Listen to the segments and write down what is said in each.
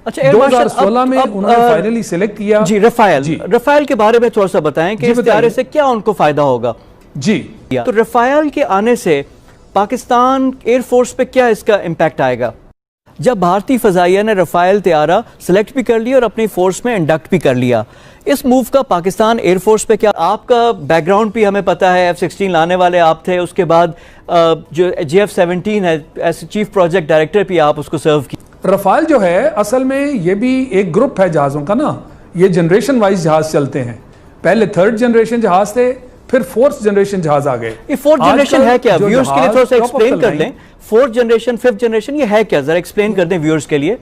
अच्छा, 2016 में उन्होंने फाइनली सिलेक्ट किया जी रफाल के बारे में थोड़ा सा बताएं कि इस तैयारी से क्या उनको फायदा होगा। जी तो रफाल के आने से पाकिस्तान एयरफोर्स पे क्या इसका इम्पैक्ट आएगा? जब भारतीय फजाइया ने रफाल तैयारा सिलेक्ट भी कर लिया और अपनी फोर्स में इंडक्ट भी कर लिया, इस मूव का पाकिस्तान एयरफोर्स पे क्या? आपका बैकग्राउंड भी हमें पता है, F-16 लाने वाले आप थे, उसके बाद जो JF-17 है एज चीफ प्रोजेक्ट डायरेक्टर भी आप उसको सर्व किया। रफाल जो है असल में ये भी एक ग्रुप है जहाज़ों का ना, ये जनरेशन वाइज जहाज चलते हैं। पहले थर्ड जनरेशन जहाज थे, फिर फोर्थ जनरेशन जहाज आ गए। ये फोर्थ जनरेशन है क्या? व्यूअर्स के लिए थोड़ा सा एक्सप्लेन कर दें। फोर्थ जनरेशन, फिफ्थ जनरेशन ये है क्या, जरा एक्सप्लेन कर दें व्यूअर्स के लिए।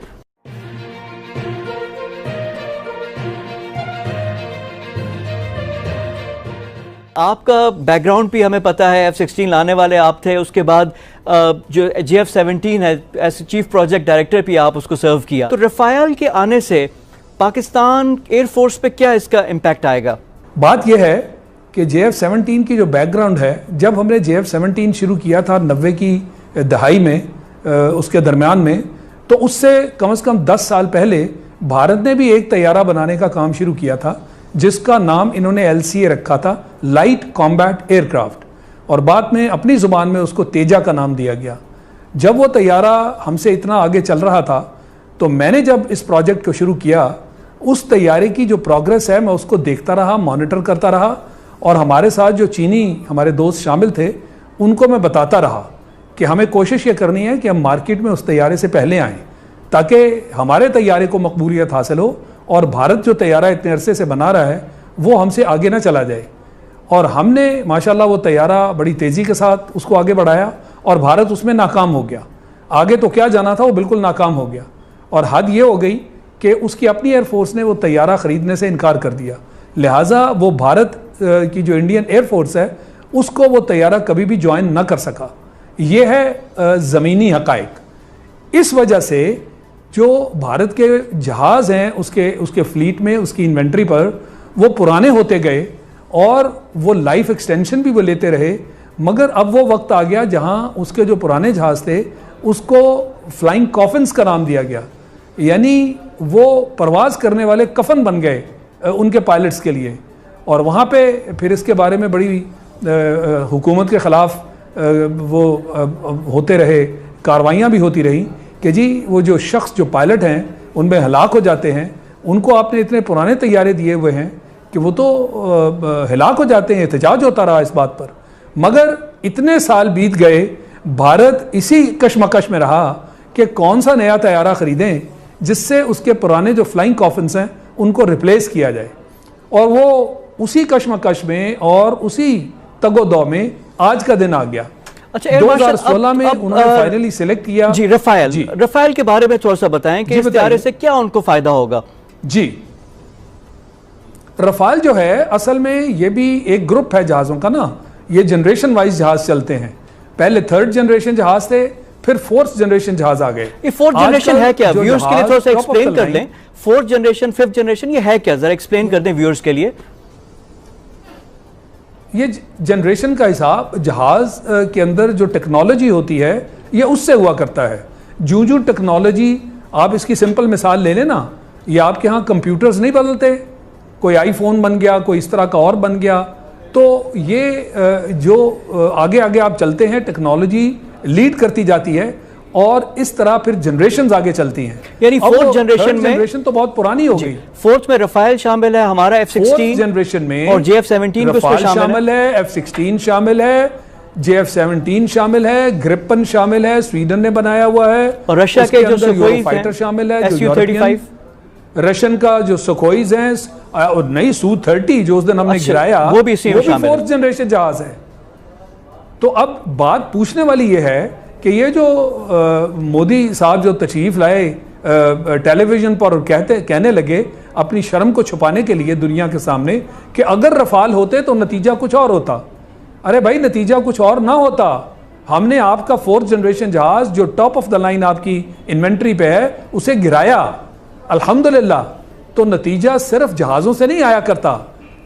आपका बैकग्राउंड भी हमें पता है, F-16 लाने वाले आप थे, उसके बाद जो JF-17 है एज चीफ प्रोजेक्ट डायरेक्टर भी आप उसको सर्व किया। तो रफाल के आने से पाकिस्तान एयरफोर्स पे क्या इसका इम्पैक्ट आएगा? बात यह है कि JF-17 की जो बैकग्राउंड है, जब हमने JF-17 शुरू किया था 90 की दहाई में, उसके दरमियान में, तो उससे कम से कम 10 साल पहले भारत ने भी एक तैयारा बनाने का काम शुरू किया था जिसका नाम इन्होंने LCA रखा था, लाइट कॉम्बैट एयरक्राफ्ट, और बाद में अपनी ज़ुबान में उसको तेजा का नाम दिया गया। जब वो तैयारा हमसे इतना आगे चल रहा था तो मैंने जब इस प्रोजेक्ट को शुरू किया, उस तैयारे की जो प्रोग्रेस है मैं उसको देखता रहा, मॉनिटर करता रहा, और हमारे साथ जो चीनी हमारे दोस्त शामिल थे उनको मैं बताता रहा कि हमें कोशिश ये करनी है कि हम मार्केट में उस तैयारे से पहले आएँ ताकि हमारे तैयारे को मकबूलियत हासिल हो और भारत जो तैयारा इतने अरसे से बना रहा है वो हमसे आगे ना चला जाए। और हमने माशाल्लाह वो तैयारा बड़ी तेज़ी के साथ उसको आगे बढ़ाया और भारत उसमें नाकाम हो गया। आगे तो क्या जाना था, वो बिल्कुल नाकाम हो गया, और हद ये हो गई कि उसकी अपनी एयरफोर्स ने वो तैयारा ख़रीदने से इनकार कर दिया। लिहाजा वो भारत की जो इंडियन एयरफोर्स है उसको वो तैयारा कभी भी ज्वाइन ना कर सका। ये है ज़मीनी हक़ाइक़। इस वजह से जो भारत के जहाज़ हैं उसके फ्लीट में, उसकी इन्वेंट्री पर, वो पुराने होते गए और वो लाइफ एक्सटेंशन भी वो लेते रहे, मगर अब वो वक्त आ गया जहां उसके जो पुराने जहाज़ थे उसको फ्लाइंग कॉफिन्स का नाम दिया गया, यानी वो परवाज़ करने वाले कफन बन गए उनके पायलट्स के लिए। और वहाँ पे फिर इसके बारे में बड़ी हुकूमत के ख़िलाफ़ वो होते रहे, कार्रवाइयाँ भी होती रही कि जी वो जो शख्स जो पायलट हैं उनमें हलाक हो जाते हैं, उनको आपने इतने पुराने तैयारे दिए हुए हैं कि वो तो हलाक हो जाते हैं। एहतजाज होता रहा इस बात पर, मगर इतने साल बीत गए, भारत इसी कशमकश में रहा कि कौन सा नया तैयारा ख़रीदें जिससे उसके पुराने जो फ्लाइंग कॉफिन्स हैं उनको रिप्लेस किया जाए। और वो उसी कशमकश में और उसी तगोदौ में आज का दिन आ गया। अच्छा, 2016 में उन्होंने फाइनली सिलेक्ट किया। जी रफाल के बारे में थोड़ा सा बताएं कि इस तैयारे से क्या उनको फायदा होगा। जी रफाल जो है असल में ये भी एक ग्रुप है जहाज़ों का ना, ये जनरेशन वाइज जहाज चलते हैं। पहले थर्ड जनरेशन जहाज थे, फिर फोर्थ जनरेशन जहाज आ गए। ये फोर्थ जनरेशन है क्या? व्यूअर्स के लिए थोड़ा सा एक्सप्लेन कर दें। फोर्थ जनरेशन, फिफ्थ जनरेशन ये है क्या, जरा एक्सप्लेन कर दें व्यूअर्स के लिए। ये जनरेशन का हिसाब जहाज के अंदर जो टेक्नोलॉजी होती है ये उससे हुआ करता है। जो टेक्नोलॉजी, आप इसकी सिंपल मिसाल ले लेना, ये आपके यहाँ कंप्यूटर्स नहीं बदलते, कोई आईफोन बन गया, कोई इस तरह का और बन गया, तो ये जो आगे आगे आप चलते हैं टेक्नोलॉजी लीड करती जाती है और इस तरह फिर जनरेशंस आगे चलती हैं। यानी फोर्थ जनरेशन तो बहुत पुरानी हो गई। फोर्थ में रफाल शामिल है, हमारा F-16 जनरेशन में, और JF-17 रफाल शामिल है, F-16 शामिल है, JF-17 शामिल है, ग्रिपन शामिल है, स्वीडन ने बनाया हुआ है, और रशिया के जो सुखोई फाइटर शामिल है, Su-35, रशियन का जो सुखोईज हैं, और नई Su-30 जो उस दिन हमने गिराया, वो भी फोर्थ जनरेशन जहाज है। तो अब बात पूछने वाली ये है कि ये जो मोदी साहब जो तशरीफ लाए टेलीविजन पर और कहने लगे अपनी शर्म को छुपाने के लिए दुनिया के सामने कि अगर रफाल होते तो नतीजा कुछ और होता। अरे भाई, नतीजा कुछ और ना होता। हमने आपका फोर्थ जनरेशन जहाज जो टॉप ऑफ द लाइन आपकी इन्वेंट्री पे है उसे गिराया, अल्हम्दुलिल्लाह। तो नतीजा सिर्फ जहाज़ों से नहीं आया करता,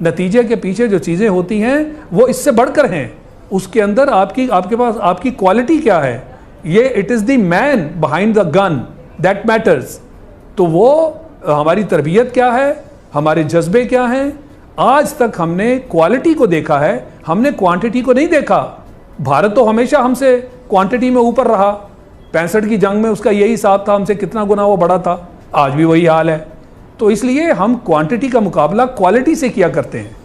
नतीजे के पीछे जो चीज़ें होती हैं वो इससे बढ़कर हैं। उसके अंदर आपके पास आपकी क्वालिटी क्या है, ये it is the man behind the gun that matters. तो वो हमारी तरबियत क्या है, हमारे जज्बे क्या हैं, आज तक हमने क्वालिटी को देखा है, हमने क्वांटिटी को नहीं देखा। भारत तो हमेशा हमसे क्वांटिटी में ऊपर रहा। 65 की जंग में उसका यही हिसाब था, हमसे कितना गुना वो बड़ा था, आज भी वही हाल है। तो इसलिए हम क्वांटिटी का मुकाबला क्वालिटी से किया करते हैं।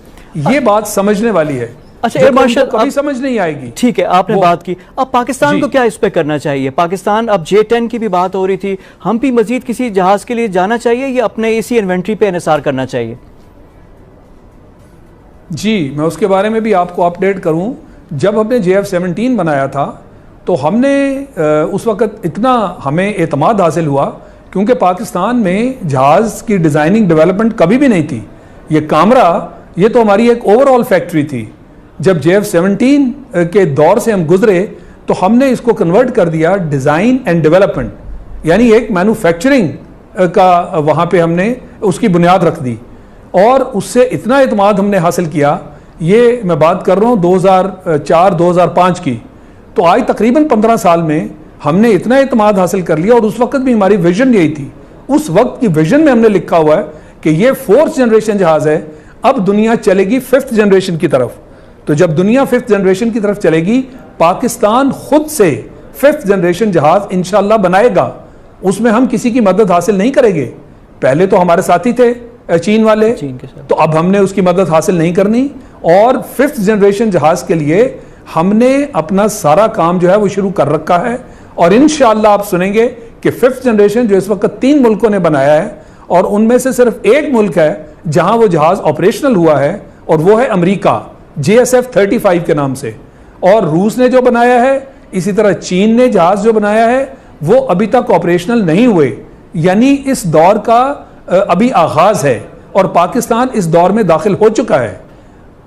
ये बात समझने वाली है। अच्छा एयर मार्शल, कभी समझ नहीं आएगी। ठीक है, आपने बात की। अब पाकिस्तान को क्या इस पे करना चाहिए? पाकिस्तान, अब J-10 की भी बात हो रही थी, हम भी मजीद किसी जहाज के लिए जाना चाहिए या अपने इसी इन्वेंट्री पे इन्हिसार करना चाहिए? जी, मैं उसके बारे में भी आपको अपडेट करूं। जब हमने JF-17 बनाया था तो हमने उस वक़्त इतना हमें एतमाद हासिल हुआ, क्योंकि पाकिस्तान में जहाज़ की डिज़ाइनिंग डेवलपमेंट कभी भी नहीं थी। ये कामरा, ये तो हमारी एक ओवरऑल फैक्ट्री थी। जब JF-17 के दौर से हम गुजरे तो हमने इसको कन्वर्ट कर दिया डिज़ाइन एंड डेवलपमेंट, यानी एक मैन्युफैक्चरिंग का वहाँ पे हमने उसकी बुनियाद रख दी और उससे इतना एतमाद हमने हासिल किया। ये मैं बात कर रहा हूँ 2004-2005 की। तो आज तकरीबन 15 साल में हमने इतना एतमाद हासिल कर लिया और उस वक्त भी हमारी विजन यही थी। उस वक्त की विजन में हमने लिखा हुआ है कि ये 4th जनरेशन जहाज़ है, अब दुनिया चलेगी 5th जनरेशन की तरफ। तो जब दुनिया 5th जनरेशन की तरफ चलेगी, पाकिस्तान खुद से 5th जनरेशन जहाज़ इंशाल्लाह बनाएगा। उसमें हम किसी की मदद हासिल नहीं करेंगे। पहले तो हमारे साथी थे चीन वाले, तो अब हमने उसकी मदद हासिल नहीं करनी और 5th जनरेशन जहाज़ के लिए हमने अपना सारा काम जो है वो शुरू कर रखा है। और इंशाअल्लाह आप सुनेंगे कि 5th जनरेशन जो इस वक्त 3 मुल्कों ने बनाया है और उनमें से सिर्फ एक मुल्क है जहां वो जहाज ऑपरेशनल हुआ है और वो है अमेरिका, JSF-35 के नाम से। और रूस ने जो बनाया है, इसी तरह चीन ने जहाज जो बनाया है, वो अभी तक ऑपरेशनल नहीं हुए। यानी इस दौर का अभी आगाज है और पाकिस्तान इस दौर में दाखिल हो चुका है।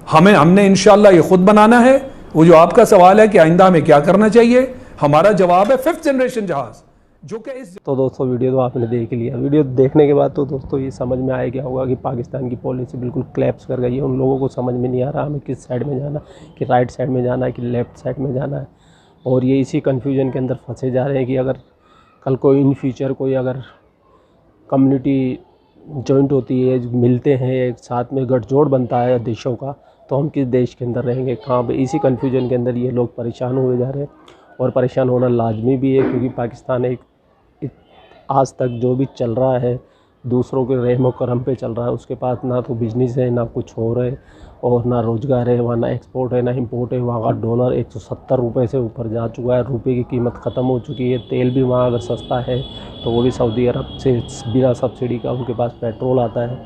हमने इंशाअल्लाह ये खुद बनाना है। वो जो आपका सवाल है कि आइंदा हमें क्या करना चाहिए, हमारा जवाब है 5th जनरेशन जहाज, जो कि इस। तो दोस्तों वीडियो तो आपने देख लिया। वीडियो देखने के बाद तो दोस्तों ये समझ में आया क्या होगा कि पाकिस्तान की पॉलिसी बिल्कुल क्लैप्स कर गई है। उन लोगों को समझ में नहीं आ रहा हमें किस साइड में जाना, कि राइट साइड में जाना है कि लेफ़्ट साइड में जाना है। और ये इसी कन्फ्यूजन के अंदर फंसे जा रहे हैं कि अगर कल को इन फ्यूचर कोई अगर कम्युनिटी जॉइंट होती है, मिलते हैं, एक साथ में गठजोड़ बनता है देशों का, तो हम किस देश के अंदर रहेंगे, कहाँ पे। इसी कन्फ्यूजन के अंदर ये लोग परेशान हुए जा रहे हैं और परेशान होना लाजमी भी है, क्योंकि पाकिस्तान एक आज तक जो भी चल रहा है दूसरों के रहम करम पे चल रहा है। उसके पास ना तो बिजनेस है, ना कुछ और है, और ना रोज़गार है। वहाँ ना एक्सपोर्ट है ना इंपोर्ट है। वहाँ का डॉलर 170 रुपये से ऊपर जा चुका है। रुपये की कीमत ख़त्म हो चुकी है। तेल भी वहाँ अगर सस्ता है तो वो भी सऊदी अरब से बिना सब्सिडी का उनके पास पेट्रोल आता है।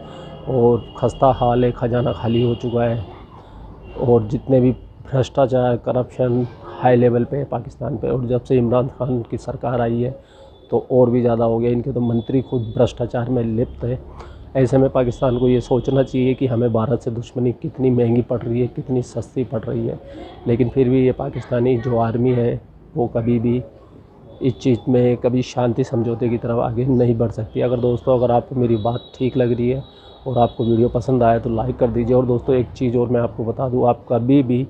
और खस्ता हाल है, ख़जाना खाली हो चुका है। और जितने भी भ्रष्टाचार, करप्शन हाई लेवल पे है पाकिस्तान पे। और जब से इमरान खान की सरकार आई है तो और भी ज़्यादा हो गया। इनके तो मंत्री खुद भ्रष्टाचार में लिप्त है। ऐसे में पाकिस्तान को ये सोचना चाहिए कि हमें भारत से दुश्मनी कितनी महंगी पड़ रही है, कितनी सस्ती पड़ रही है। लेकिन फिर भी ये पाकिस्तानी जो आर्मी है वो कभी भी इस चीज़ में कभी शांति समझौते की तरफ आगे नहीं बढ़ सकती। अगर दोस्तों अगर आपको मेरी बात ठीक लग रही है और आपको वीडियो पसंद आया तो लाइक कर दीजिए। और दोस्तों एक चीज़ और मैं आपको बता दूं, आप कभी भी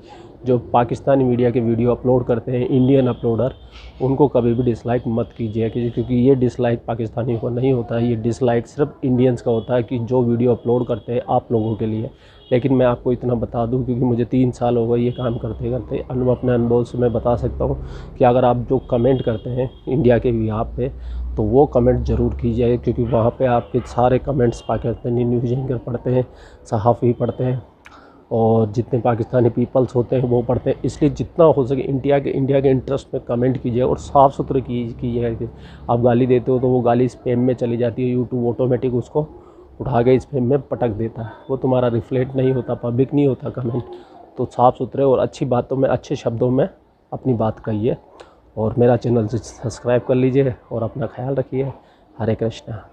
जो पाकिस्तानी मीडिया के वीडियो अपलोड करते हैं, इंडियन अपलोडर, उनको कभी भी डिसलाइक मत कीजिए, क्योंकि ये डिसलाइक पाकिस्तानियों को नहीं होता है। ये डिसलाइक सिर्फ इंडियंस का होता है कि जो वीडियो अपलोड करते हैं आप लोगों के लिए। लेकिन मैं आपको इतना बता दूं, क्योंकि मुझे 3 साल हो गए ये काम करते करते, अपने अनुभव से मैं बता सकता हूँ कि अगर आप जो कमेंट करते हैं इंडिया के बिहाफ पे, तो वो कमेंट ज़रूर कीजिए, क्योंकि वहाँ पे आपके सारे कमेंट्स पाकिस्तानी न्यूज़ एंकर पढ़ते हैं, सहाफ़ी पढ़ते हैं, और जितने पाकिस्तानी पीपल्स होते हैं वो पढ़ते हैं। इसलिए जितना हो सके इंडिया के इंटरेस्ट में कमेंट कीजिए और साफ़ सुथरे कीजिए। आप गाली देते हो तो वो गाली स्पैम में चली जाती है। यूट्यूब ऑटोमेटिक उसको उठा के स्पैम में पटक देता है। वो तुम्हारा रिफ्लेक्ट नहीं होता, पब्लिक नहीं होता कमेंट। तो साफ़ सुथरे और अच्छी बातों में, अच्छे शब्दों में अपनी बात कहिए। और मेरा चैनल सब्सक्राइब कर लीजिए और अपना ख्याल रखिए। हरे कृष्णा।